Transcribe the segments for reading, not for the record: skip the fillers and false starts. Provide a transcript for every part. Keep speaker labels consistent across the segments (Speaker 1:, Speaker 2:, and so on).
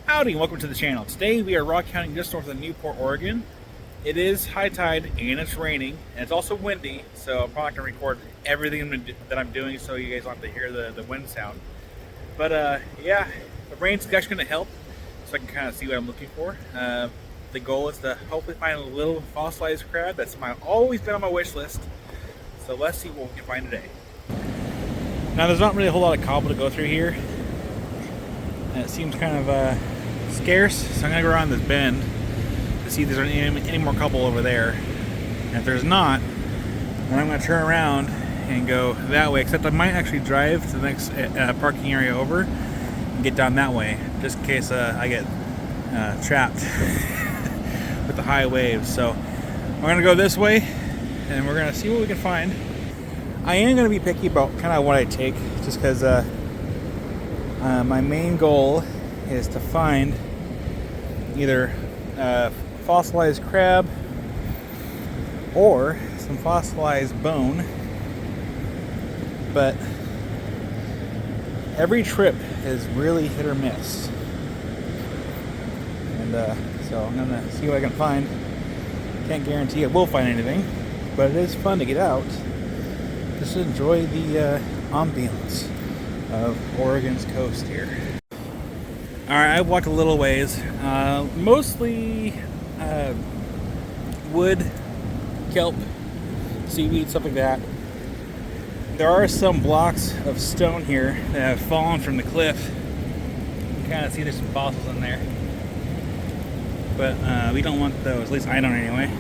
Speaker 1: Howdy and welcome to the channel. Today we are rock hounding just north of Newport, Oregon. It is high tide and it's raining and it's also windy, so I'm probably going to record everything that I'm doing so you guys don't have to hear the wind sound. But yeah, the rain's actually going to help so I can kind of see what I'm looking for. The goal is to hopefully find a little fossilized crab. That's always been on my wish list. So let's see what we can find today. Now there's not really a whole lot of cobble to go through here. And it seems kind of scarce, so I'm going to go around this bend to see if there's any more cobble over there. And if there's not, then I'm going to turn around and go that way, except I might actually drive to the next parking area over and get down that way, just in case I get trapped with the high waves. So we're going to go this way and we're going to see what we can find. I am going to be picky about kind of what I take, just because my main goal is to find either fossilized crab or some fossilized bone, but every trip is really hit or miss, and so I'm gonna see what I can find. Can't guarantee I will find anything, but it is fun to get out, just to enjoy the ambiance of Oregon's coast here. Alright, I've walked a little ways, mostly wood, kelp, seaweed, stuff like that. There are some blocks of stone here that have fallen from the cliff. You can kind of see there's some fossils in there, but we don't want those, at least I don't anyway.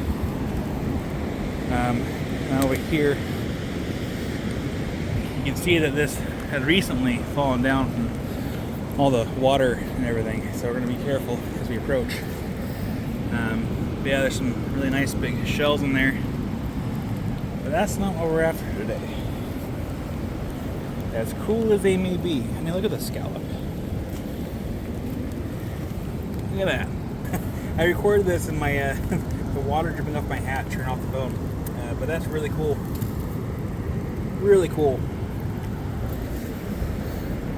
Speaker 1: Now over here, you can see that this had recently fallen down from all the water and everything, so we're going to be careful as we approach. But yeah, there's some really nice big shells in there, but that's not what we're after today. As cool as they may be, I mean, look at the scallop. Look at that. I recorded this in my the water dripping off my hat, turning off the phone, but that's really cool. Really cool.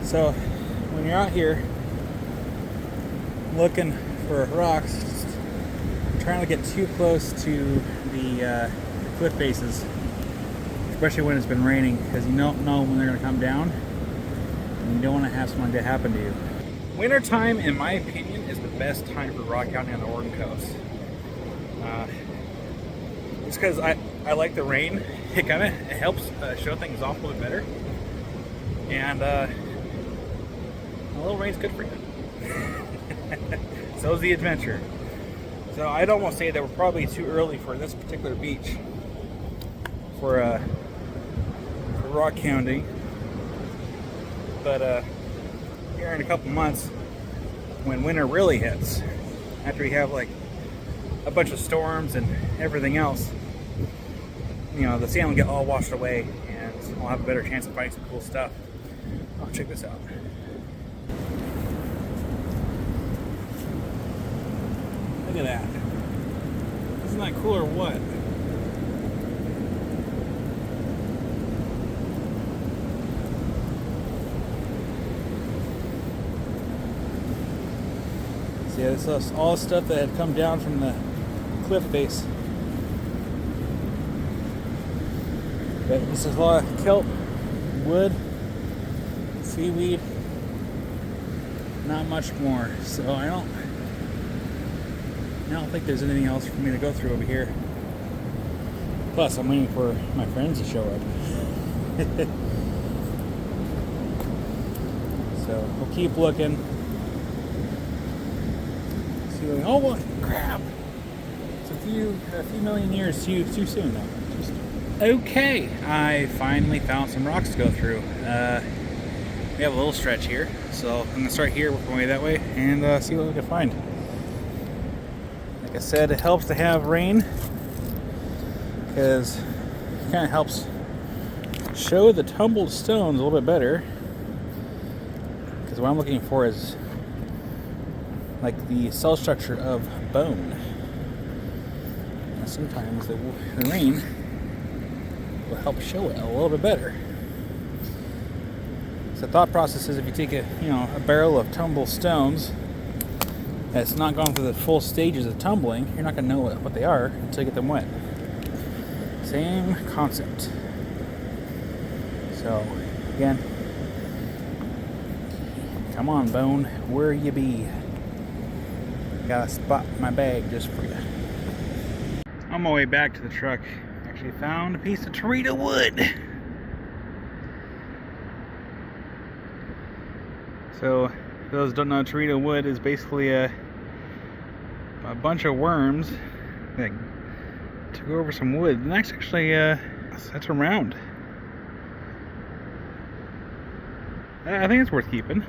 Speaker 1: So when you're out here looking for rocks, just trying to get too close to the cliff faces, especially when it's been raining, because you don't know when they're going to come down, and you don't want to have something like that happen to you. Winter time, in my opinion, is the best time for rock hounding on the Oregon coast. Just because I like the rain, it helps show things off a little bit better, and a little rain's good for you. So is the adventure. So I'd almost say that we're probably too early for this particular beach for rock hounding. But here in a couple months, when winter really hits, after we have like a bunch of storms and everything else, you know, the sand will get all washed away, and we'll have a better chance of finding some cool stuff. Oh, check this out. Look at that. Isn't that cool or what? See, this is all stuff that had come down from the cliff face. But this is a lot of kelp, wood, seaweed, not much more. So I don't think there's anything else for me to go through over here. Plus, I'm waiting for my friends to show up. So we'll keep looking. See what oh, what crap! It's a few million years too soon though. Okay, I finally found some rocks to go through. We have a little stretch here, so I'm gonna start here, work my way that way, and see what we can find. Like I said, it helps to have rain because it kind of helps show the tumbled stones a little bit better. Because what I'm looking for is like the cell structure of bone. And sometimes the rain will help show it a little bit better. So the thought process is, if you take a barrel of tumbled stones, It's not gone through the full stages of tumbling. You're not going to know what they are until you get them wet. Same concept. So, again, come on, Bone, where you be? Got a spot in my bag just for you. On my way back to the truck, actually found a piece of Torito wood. So, for those who don't know, Torito wood is basically a bunch of worms that took over some wood. And that's actually, that's around. I think it's worth keeping.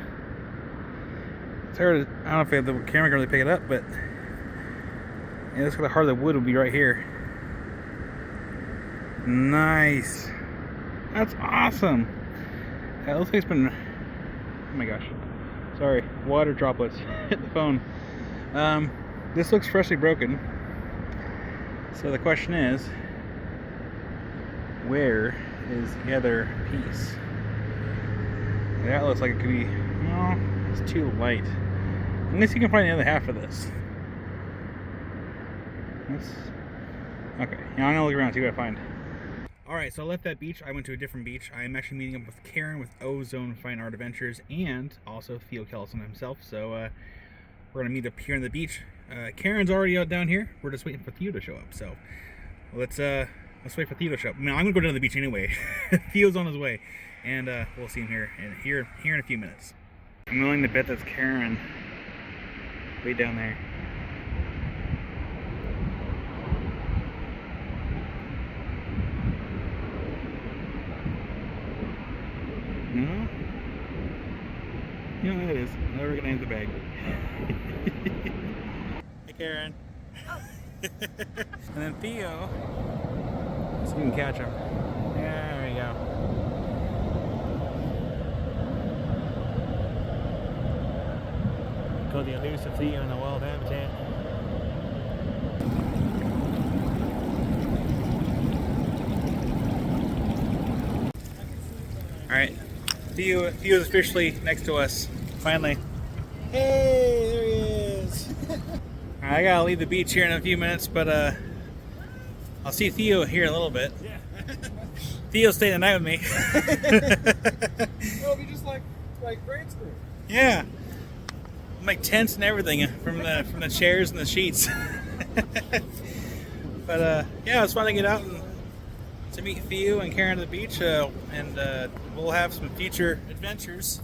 Speaker 1: It's hard to, I don't know if the camera can really pick it up, but yeah, that's where the heart of the wood will be right here. Nice. That's awesome. That looks like it's been, oh my gosh. Sorry, water droplets hit the phone. This looks freshly broken. So the question is, where is the other piece? That looks like it could be, no, it's too light. Unless you can find the other half of this. Okay, now I'm gonna look around, see what I find. Alright, so I left that beach, I went to a different beach. I am actually meeting up with Karen with Ozone Fine Art Adventures and also Theo Kellison himself. So we're gonna meet up here on the beach. Karen's already out down here. We're just waiting for Theo to show up. So let's wait for Theo to show up. I mean, I'm gonna go down to the beach anyway. Theo's on his way. And we'll see him here in a few minutes. I'm willing to bet that's Karen way down there. No? You know what it is. Never gonna end the bag. Hey, Karen. Oh. And then Theo. So you can catch him. Yeah, there we go. Called the elusive Theo in the wild habitat. Alright, Theo's officially next to us, finally. Hey, there he is! Alright, I gotta leave the beach here in a few minutes, but I'll see Theo here in a little bit. Yeah. Theo's staying the night with me.
Speaker 2: It'll be just like grade school.
Speaker 1: Yeah. Make tents and everything from the chairs and the sheets. But yeah, it was fun to get out and to meet Theo and Karen at the beach, and we'll have some future adventures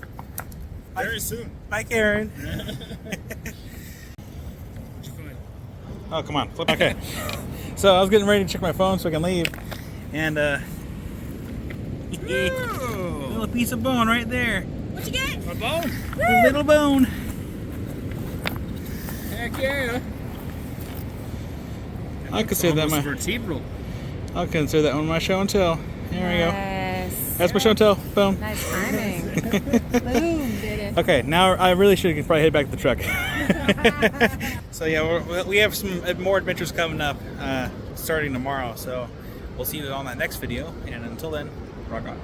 Speaker 2: Very soon.
Speaker 1: Bye, Karen. Oh, come on. Flip. Okay. So I was getting ready to check my phone so I can leave, and little piece of bone right there.
Speaker 3: What you get?
Speaker 2: A bone?
Speaker 1: A little bone.
Speaker 2: Heck yeah.
Speaker 1: I consider that my
Speaker 2: vertebral.
Speaker 1: I'll consider that one my show and tell. Here we go.
Speaker 3: Yes.
Speaker 1: That's my show and tell. Boom.
Speaker 3: Nice timing. Boom, did it.
Speaker 1: Okay, now I really should probably head back to the truck. So yeah, we have some more adventures coming up starting tomorrow. So we'll see you on that next video. And until then, rock on.